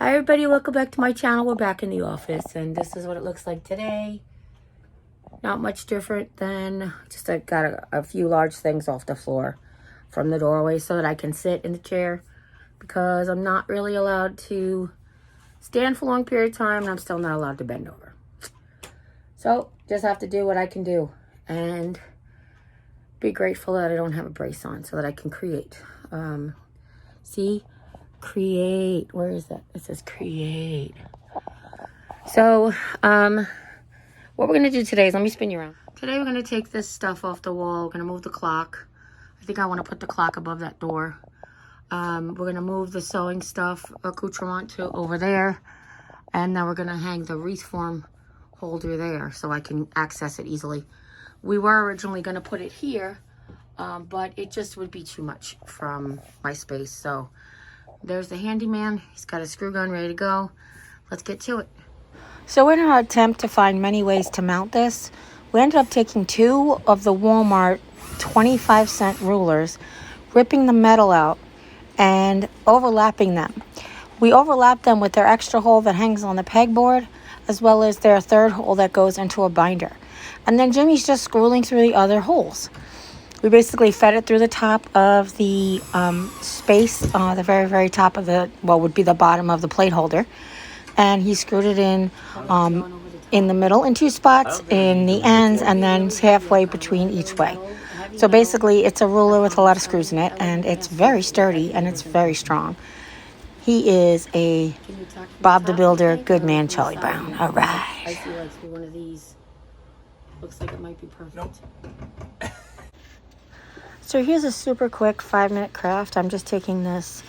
Hi everybody, welcome back to my channel. We're back in the office and this is what it looks like today. Not much different than just I got a few large things off the floor from the doorway so that I can sit in the chair because I'm not really allowed to stand for a long period of time and I'm still not allowed to bend over. So just have to do what I can do and be grateful that I don't have a brace on so that I can create. See? Create. Where is that? It says create. So, what we're going to do today is, let me spin you around. Today we're going to take this stuff off the wall. We're going to move the clock. I think I want to put the clock above that door. We're going to move the sewing stuff, accoutrement to over there. And then we're going to hang the wreath form holder there so I can access it easily. We were originally going to put it here, but it just would be too much from my space. So there's the handyman. He's got a screw gun ready to go. Let's get to it. So in our attempt to find many ways to mount this, we ended up taking two of the Walmart 25-cent rulers, ripping the metal out and overlapping them. We overlapped them with their extra hole that hangs on the pegboard, as well as their third hole that goes into a binder. And then Jimmy's just scrolling through the other holes. We basically fed it through the top of the space, the very, very top of the, what would be the bottom of the plate holder. And he screwed it in the middle in two spots, in the ends, and then halfway between each way. So basically, it's a ruler with a lot of screws in it, and it's very sturdy, and it's very strong. He is a Bob the Builder, good man, Charlie Brown. All right. I see like one of these. Looks like it might be perfect. Nope. So here's a super quick 5-minute craft. I'm just taking this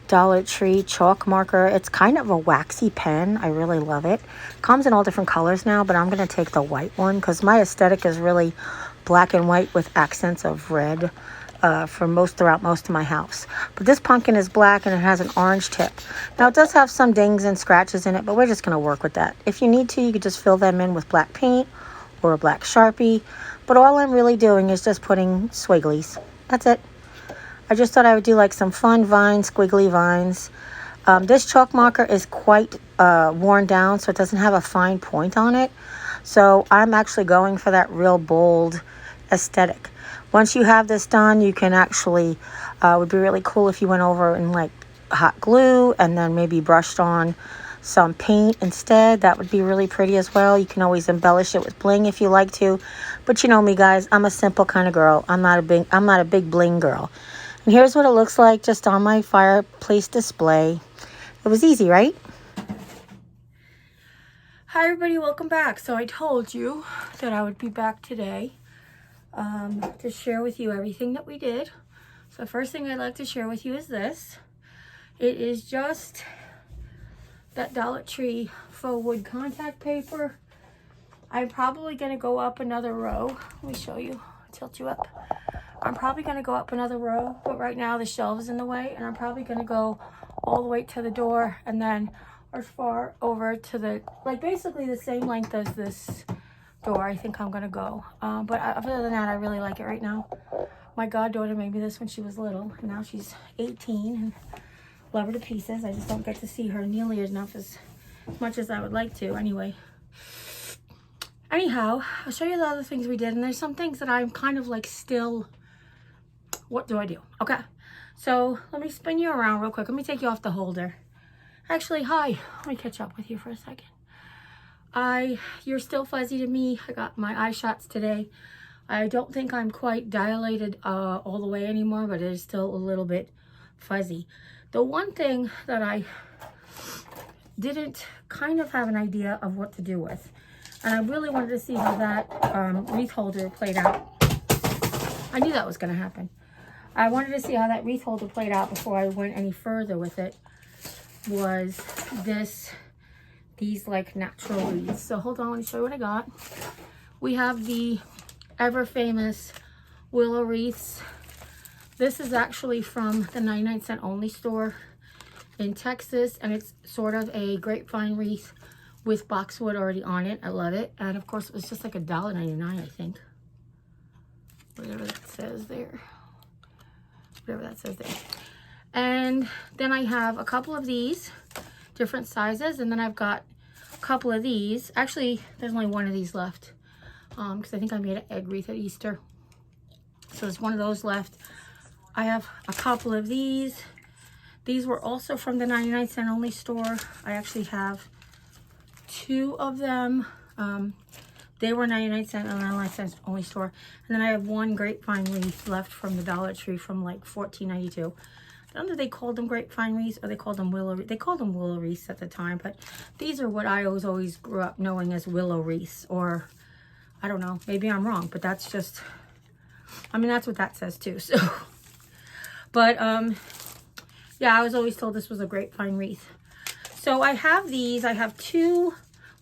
Dollar Tree chalk marker. It's kind of a waxy pen. I really love it. Comes in all different colors now, but I'm going to take the white one because my aesthetic is really black and white with accents of red throughout most of my house. But this pumpkin is black and it has an orange tip. Now it does have some dings and scratches in it, but we're just going to work with that. If you need to, you could just fill them in with black paint or a black Sharpie. But all I'm really doing is just putting swigglies. That's it. I just thought I would do like some fun vines, squiggly vines. This chalk marker is quite worn down, so it doesn't have a fine point on it. So I'm actually going for that real bold aesthetic. Once you have this done, you can actually, would be really cool if you went over and like hot glue and then maybe brushed on some paint instead. That would be really pretty as well. You can always embellish it with bling if you like to. But you know me, guys, I'm a simple kind of girl. I'm not a big bling girl. And here's what it looks like just on my fireplace display. It was easy, right? Hi everybody, welcome back. So I told you that I would be back today to share with you everything that we did. So the first thing I'd like to share with you is this. It is just that Dollar Tree faux wood contact paper. I'm probably going to go up another row. Let me show you, tilt you up. I'm probably going to go up another row, but right now the shelf is in the way, and I'm probably going to go all the way to the door and then as far over to the, like basically the same length as this door. I think I'm going to go. But other than that, I really like it right now. My goddaughter made me this when she was little, and now she's 18 and love her to pieces. I just don't get to see her nearly enough as much as I would like to anyway. Anyhow, I'll show you the other things we did, and there's some things that I'm kind of like still, what do I do? Okay, so let me spin you around real quick. Let me take you off the holder. Actually, hi, let me catch up with you for a second. You're still fuzzy to me. I got my eye shots today. I don't think I'm quite dilated all the way anymore, but it is still a little bit fuzzy. The one thing that I didn't kind of have an idea of what to do with, and I really wanted to see how that wreath holder played out. I knew that was going to happen. I wanted to see how that wreath holder played out before I went any further with it, was these like natural wreaths. So hold on, let me show you what I got. We have the ever famous willow wreaths. This is actually from the 99-cent only store in Texas, and it's sort of a grapevine wreath with boxwood already on it. I love it. And of course, it was just like $1.99, I think. Whatever that says there. Whatever that says there. And then I have a couple of these. different sizes. And then I've got a couple of these. Actually, there's only one of these left because I think I made an egg wreath at Easter. So there's one of those left. I have a couple of these. These were also from the 99-cent only store. I actually have 2 of them. They were 99-cent and 99-cent only store. And then I have 1 grapevine wreath left from the Dollar Tree from like $14.92. I don't know if they called them grapevine wreaths or they called them willow wreaths. They called them willow wreaths at the time, but these are what I always grew up knowing as willow wreaths. Or I don't know, maybe I'm wrong, but that's just, I mean, that's what that says too. So, but yeah, I was always told this was a grapevine wreath. So I have these. I have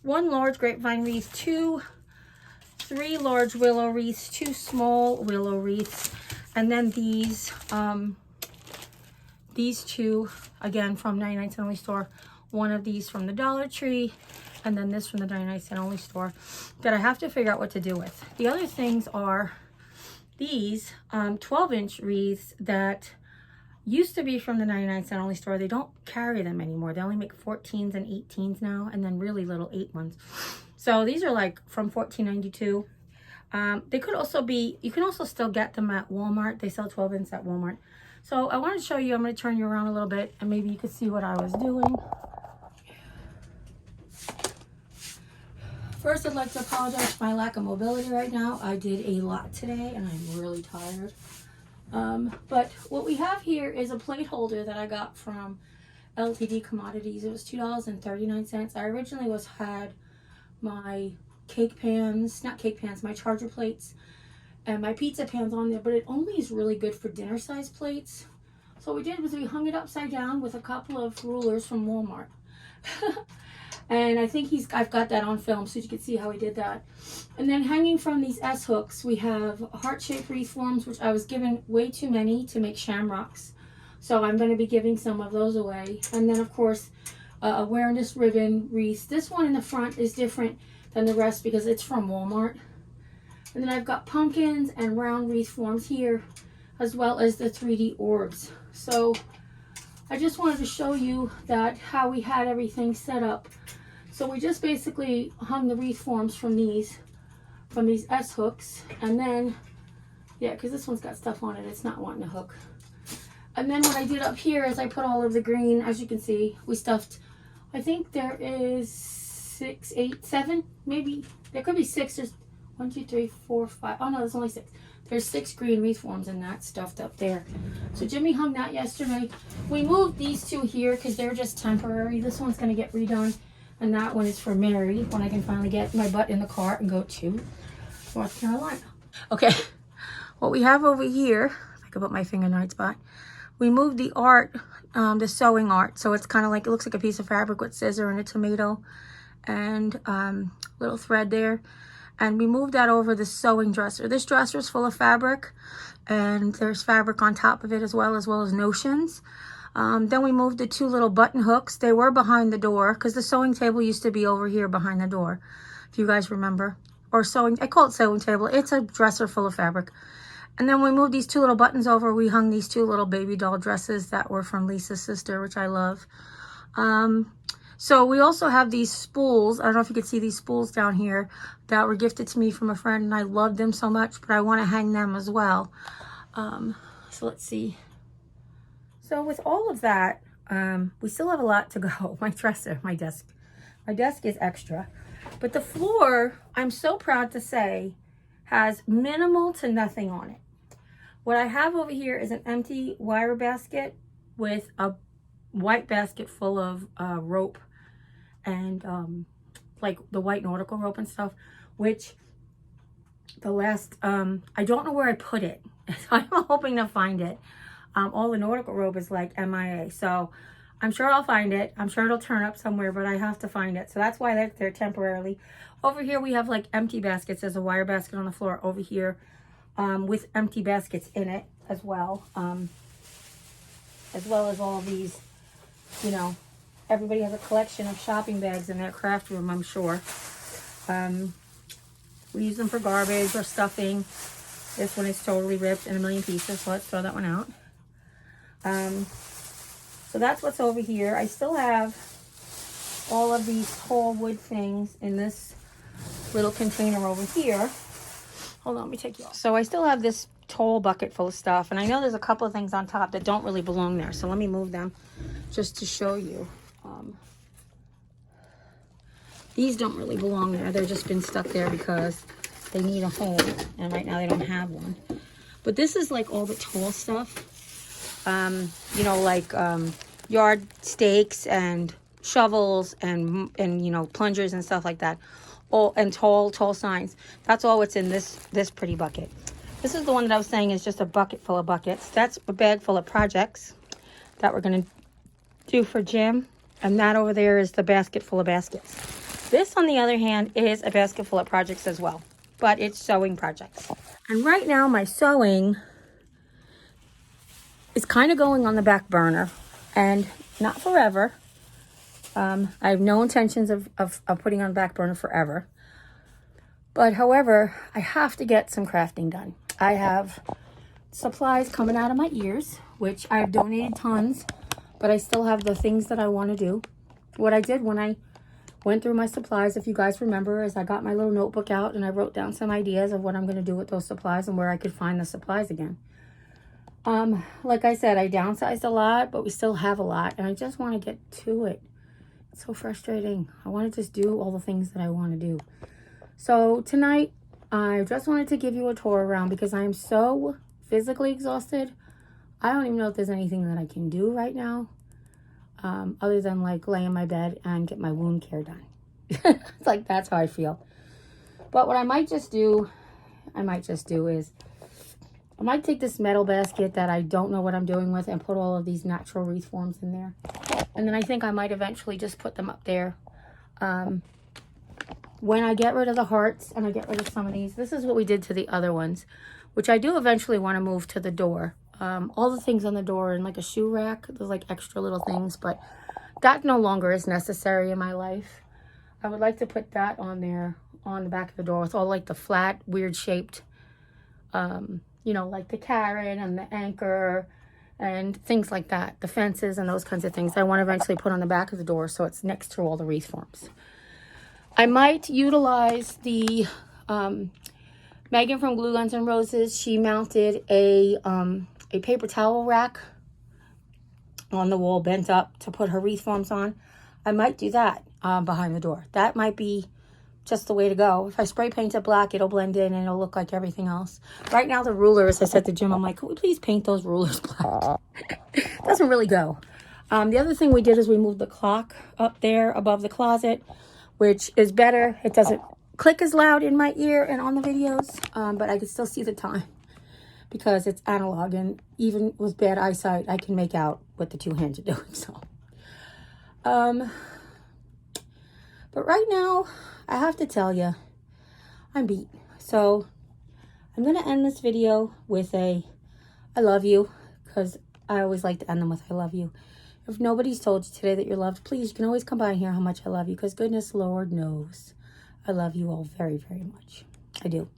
1 large grapevine wreath, 3 large willow wreaths, 2 small willow wreaths, and then these 2, again, from 99-cent only store. 1 of these from the Dollar Tree, and then this from the 99-cent only store that I have to figure out what to do with. The other things are these 12-inch wreaths that used to be from the 99-cent only store. They don't carry them anymore. They only make 14s and 18s now, and then really little 8 ones. So these are like from $14.92. They could also be, you can also still get them at Walmart. They sell 12-inch at Walmart. So I wanted to show you, I'm going to turn you around a little bit and maybe you could see what I was doing. First, I'd like to apologize for my lack of mobility right now. I did a lot today and I'm really tired. But what we have here is a plate holder that I got from LTD Commodities. It was $2.39. I originally had my cake pans, not cake pans, my charger plates and my pizza pans on there, but it only is really good for dinner size plates. So what we did was we hung it upside down with a couple of rulers from Walmart. And I think I've got that on film so you can see how he did that. And then hanging from these S hooks, we have heart-shaped wreath forms, which I was given way too many to make shamrocks. So I'm going to be giving some of those away. And then, of course, awareness ribbon wreaths. This one in the front is different than the rest because it's from Walmart. And then I've got pumpkins and round wreath forms here, as well as the 3D orbs. So I just wanted to show you that how we had everything set up. So we just basically hung the wreath forms from these S hooks, and then, yeah, because this one's got stuff on it, it's not wanting to hook. And then what I did up here is I put all of the green, as you can see, we stuffed, I think there is 6, 8, 7, maybe, there could be 6, there's 1, 2, 3, 4, 5, oh no, there's only 6. There's 6 green wreath forms in that stuffed up there. So Jimmy hung that yesterday. We moved these 2 here because they're just temporary. This one's going to get redone. And that one is for Mary when I can finally get my butt in the car and go to North Carolina. Okay, what we have over here, if I could put my finger in the right spot, we moved the art, the sewing art. So it's kind of like, it looks like a piece of fabric with scissor and a tomato and little thread there. And we moved that over the sewing dresser. This dresser is full of fabric and there's fabric on top of it as well as notions. Then we moved the 2 little button hooks. They were behind the door because the sewing table used to be over here behind the door, if you guys remember. Or sewing, I call it sewing table. It's a dresser full of fabric. And then we moved these 2 little buttons over. We hung these 2 little baby doll dresses that were from Lisa's sister, which I love. So we also have these spools. I don't know if you can see these spools down here that were gifted to me from a friend, and I love them so much, but I want to hang them as well. So let's see. So with all of that, we still have a lot to go. My dresser, my desk is extra. But the floor, I'm so proud to say, has minimal to nothing on it. What I have over here is an empty wire basket with a white basket full of rope and like the white nautical rope and stuff, which the last, I don't know where I put it. I'm hoping to find it. All the nautical rope is like MIA. So I'm sure I'll find it. I'm sure it'll turn up somewhere, but I have to find it. So that's why they're there temporarily. Over here, we have like empty baskets. There's a wire basket on the floor over here with empty baskets in it as well as all of these, you know, everybody has a collection of shopping bags in their craft room, I'm sure. We use them for garbage or stuffing. This one is totally ripped in a million pieces, so let's throw that one out. So that's what's over here. I still have all of these tall wood things in this little container over here. Hold on, let me take you off. So I still have this tall bucket full of stuff, and I know there's a couple of things on top that don't really belong there. So let me move them just to show you. These don't really belong there. They've just been stuck there because they need a home, and right now they don't have one. But this is like all the tall stuff. You know, like yard stakes and shovels and you know, plungers and stuff like that. All and tall signs. That's all what's in this pretty bucket. This is the one that I was saying is just a bucket full of buckets. That's a bag full of projects that we're gonna do for Jim, and that over there is the basket full of baskets. This, on the other hand, is a basket full of projects as well, but it's sewing projects. And right now, my sewing is kind of going on the back burner, and not forever. I have no intentions of putting on the back burner forever. But however, I have to get some crafting done. I have supplies coming out of my ears, which I've donated tons, but I still have the things that I want to do. What I did when I went through my supplies, if you guys remember, is I got my little notebook out and I wrote down some ideas of what I'm going to do with those supplies and where I could find the supplies again. Like I said, I downsized a lot, but we still have a lot, and I just want to get to it. It's so frustrating. I want to just do all the things that I want to do. So tonight, I just wanted to give you a tour around because I am so physically exhausted. I don't even know if there's anything that I can do right now. Other than like lay in my bed and get my wound care done. It's like, that's how I feel. But what I might just do is I might take this metal basket that I don't know what I'm doing with and put all of these natural wreath forms in there. And then I think I might eventually just put them up there. When I get rid of the hearts and I get rid of some of these, this is what we did to the other ones, which I do eventually want to move to the door. All the things on the door and like a shoe rack, there's like extra little things, but that no longer is necessary in my life. I would like to put that on there on the back of the door with all like the flat, weird shaped, you know, like the carrot and the anchor and things like that, the fences and those kinds of things. I want to eventually put on the back of the door so it's next to all the wreath forms. I might utilize the Megan from Glue Guns and Roses. She mounted a paper towel rack on the wall, bent up, to put her wreath forms on. I might do that behind the door. That might be just the way to go. If I spray paint it black, it'll blend in and it'll look like everything else. Right now, the rulers, I said to Jim, I'm like, could we please paint those rulers black? Doesn't really go. The other thing we did is we moved the clock up there above the closet, which is better. It doesn't click as loud in my ear and on the videos, but I can still see the time because it's analog, and even with bad eyesight, I can make out what the two hands are doing. So, but right now, I have to tell you, I'm beat. So I'm going to end this video with a I love you, because I always like to end them with I love you. If nobody's told you today that you're loved, please, you can always come by and hear how much I love you, because goodness Lord knows I love you all very, very much. I do.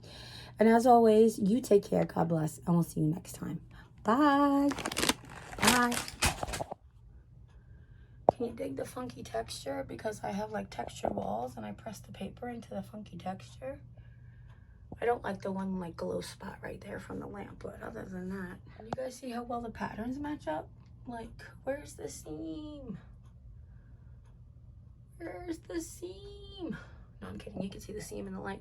And as always, you take care. God bless. And we'll see you next time. Bye. Bye. Can you dig the funky texture? Because I have like texture walls and I press the paper into the funky texture. I don't like the one like glow spot right there from the lamp, but other than that, you guys see how well the patterns match up? Like, where's the seam? Where's the seam? No, I'm kidding. You can see the seam in the light.